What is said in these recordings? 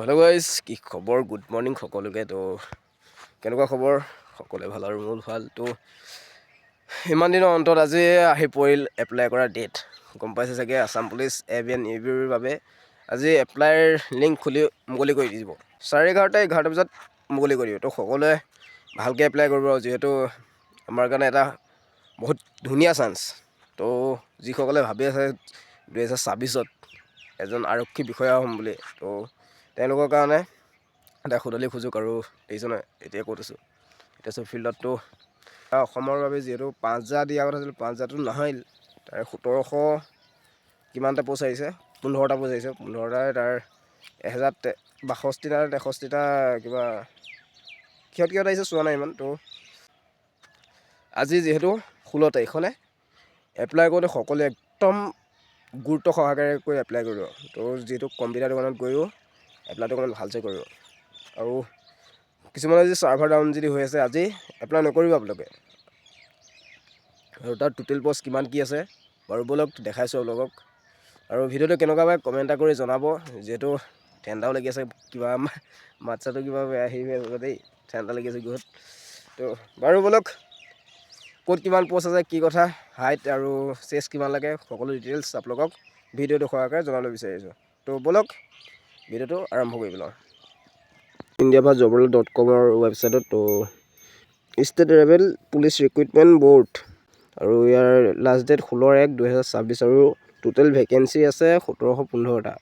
Hello' guys, কি খবৰ? Good morning সকলোকে। কেনেকুৱা খবৰ? সকলোৱে ভাল আৰু মোৰ ভাল। ইমান দিনৰ অন্তত আজি আহি পৰিল এপ্লাই কৰা ডেট। গম পাইছে চাগে, আছাম পুলিচ ABN UBৰ বাবে আজি এপ্লাইৰ লিংক মুকলি কৰি দিব। 11:30 বজাত মুকলি কৰি দিব। সকলোৱে ভালকৈ এপ্লাই কৰিব, যিহেতু আমাৰ কাৰণে এটা বহুত ধুনীয়া চান্স। যিসকলে ভাবি আছে 2026ত এজন আৰক্ষী বিষয়া হ'ম বুলি, তেওঁলোকৰ কাৰণে এটা সুদলি সুযোগ। আৰু দেখিছোঁ এতিয়া ক'ত আছোঁ, এতিয়া ফিল্ডততো অসমৰ বাবে যিহেতু 5,000 দিয়া কথা আছিল, 5,000টো নাহিল। তাৰে 1700 কিমানটা পোষ্ট আহিছে, 15টা পোষ্ট আহিছে। 15টাই তাৰ 1062টা 63টা কিবা কিহত আহিছে চোৱা নাই ইমান। আজি যিহেতু 16 তাৰিখনে এপ্লাই কৰোঁতে সকলোৱে একদম গুৰুত্ব সহকাৰে কৰি এপ্লাই কৰিব। যিহেতু কম্পিউটাৰ দোকানত গৈও এপ্লাইটো অকণমান ভালছে কৰিব। আৰু কিছুমানে যদি ছাৰ্ভাৰ ডাউন যদি হৈ আছে, আজি এপ্লাই নকৰিব আপোনালোকে। আৰু তাৰ টোটেল পষ্ট কিমান কি আছে বাৰু ব'লক দেখাইছোঁ আপোনালোকক। আৰু ভিডিঅ'টো কেনেকুৱা পাই কমেণ্ট এটা কৰি জনাব। যিহেতু ঠাণ্ডাও লাগি আছে, কিবা মাতছাটো কিবা বেয়া আহি আছে দেই, ঠাণ্ডা লাগি আছে বহুত। বাৰু ব'লক, ক'ত কিমান পষ্ট আছে, কি কথা, হাইট আৰু চেষ্ট কিমান লাগে, সকলো ডিটেইলছ আপোনালোকক ভিডিঅ'টো সহায়কাৰে জনাবলৈ বিচাৰিছোঁ। ব'লক ভিডিঅ'টো আৰম্ভ কৰি পেলাওঁ। indiapajobrole.com ৱেবছাইটত state level police recruitment board, আৰু ইয়াৰ লাষ্ট ডেট 16/1/2026 আৰু টোটেল ভেকেঞ্চি আছে 1715টা।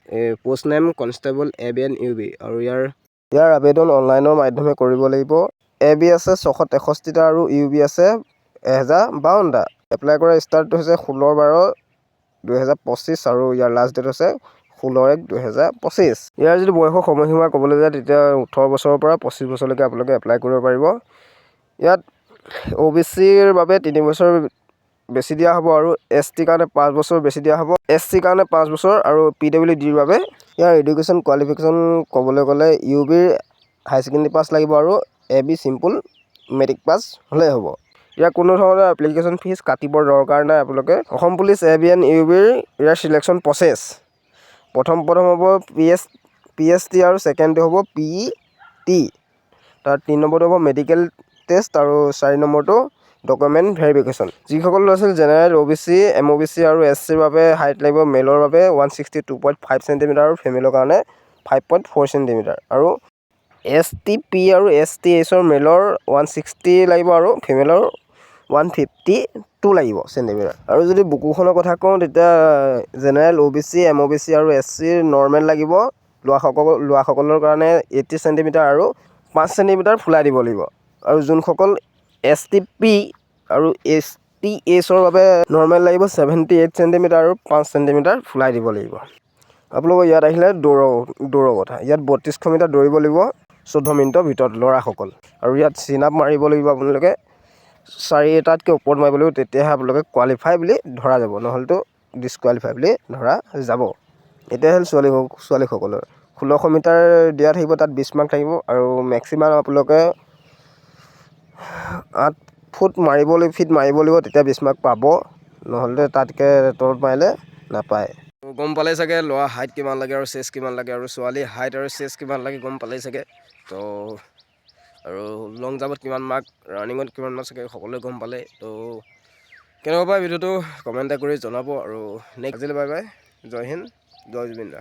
Post name constable ABN UB, আৰু ইয়াৰ আবেদন অনলাইনৰ মাধ্যমে কৰিব লাগিব। AB আছে 663টা আৰু UB আছে 1052টা। এপ্লাই কৰা ষ্টাৰ্ট হৈছে 16/12/2025 আৰু ইয়াৰ লাষ্ট ডেট হৈছে 16/1/2025। ইয়াৰ যদি বয়সৰ সময়সীমা ক'বলৈ যায়, তেতিয়া 18 বছৰৰ পৰা 25 বছৰলৈকে আপোনালোকে এপ্লাই কৰিব পাৰিব। ইয়াত OBCৰ বাবে 3 বছৰ বেছি দিয়া হ'ব, আৰু ST কাৰণে 5 বছৰ বেছি দিয়া হ'ব। SC কাৰণে 5 বছৰ, আৰু PWDৰ বাবে ইয়াৰ এডুকেশ্যন কোৱালিফিকেশ্যন ক'বলৈ গ'লে UBৰ হাই ছেকেণ্ডেৰী পাছ লাগিব, আৰু AB চিম্পুল মেট্ৰিক পাছ হ'লেই হ'ব। ইয়াৰ কোনো ধৰণৰ এপ্লিকেশ্যন ফিজ কাটিবৰ দৰকাৰ নাই। আপোনালোকে অসম পুলিচ ABN UBৰ ইয়াৰ চিলেকশ্যন প্ৰচেছ প্ৰথম হ'ব PST, আৰু ছেকেণ্ডটো হ'ব PET। তাৰ 3 নম্বৰটো হ'ব মেডিকেল টেষ্ট, আৰু 4 নম্বৰটো ডকুমেণ্ট ভেৰিফিকেশ্যন। যিসকল ল'ৰা ছোৱালী জেনেৰেল, OBC, MOBC আৰু SCৰ বাবে হাইট লাগিব মেলৰ বাবে 162.5 চেণ্টিমিটাৰ আৰু ফিমেলৰ কাৰণে 5.4 চেণ্টিমিটাৰ। আৰু STP আৰু STHৰ মেলৰ 160 লাগিব, আৰু ফিমেলৰ 152 লাগিব চেণ্টিমিটাৰ। আৰু যদি বুকুখনৰ কথা কওঁ, তেতিয়া জেনেৰেল, OBC, MOBC আৰু SCৰ নৰ্মেল লাগিব। ল'ৰাসকলৰ কাৰণে 80 চেণ্টিমিটাৰ আৰু 5 চেণ্টিমিটাৰ ফুলাই দিব লাগিব। আৰু যোনসকল STP আৰু STHৰ বাবে নৰ্মেল লাগিব 78 চেণ্টিমিটাৰ আৰু 5 চেণ্টিমিটাৰ ফুলাই দিব লাগিব। আপোনালোকৰ ইয়াত আহিলে দৌৰৰ কথা, ইয়াত 3200 মিটাৰ দৌৰিব লাগিব 14 মিনিটৰ ভিতৰত ল'ৰাসকল। আৰু ইয়াত চিন আপ মাৰিব লাগিব আপোনালোকে 4টাতকৈ ওপৰত মাৰিব লাগিব, তেতিয়াহে আপোনালোকে কোৱালিফাই বুলি ধৰা যাব, নহ'লেতো ডিছকুৱালিফাই বুলি ধৰা যাব। এতিয়া হ'ল ছোৱালীসকলৰ 1600 মিটাৰ দিয়া থাকিব, তাত 20 মাৰ্ক থাকিব, আৰু মেক্সিমাম আপোনালোকে 8 ফুট ফিট মাৰিব লাগিব, তেতিয়া 20 মাৰ্ক পাব, নহ'লে তাতকৈ তলত মাৰিলে নাপায়। গম পালেই চাগে ল'ৰা হাইট কিমান লাগে আৰু চেষ্ট কিমান লাগে, আৰু ছোৱালী হাইট আৰু চেষ্ট কিমান লাগে গম পালেই চাগে। আৰু লং জাম্পত কিমান মাৰ্ক, ৰানিঙত কিমান মাৰ্ক চাগে সকলোৱে গম পালে। কেনেকুৱা পায় ভিডিঅ'টো কমেণ্ট এটা কৰি জনাব। আৰু নেক্সট আজিলৈ বাই বাই, জয় হিন্দ, জয় জুবিন দা।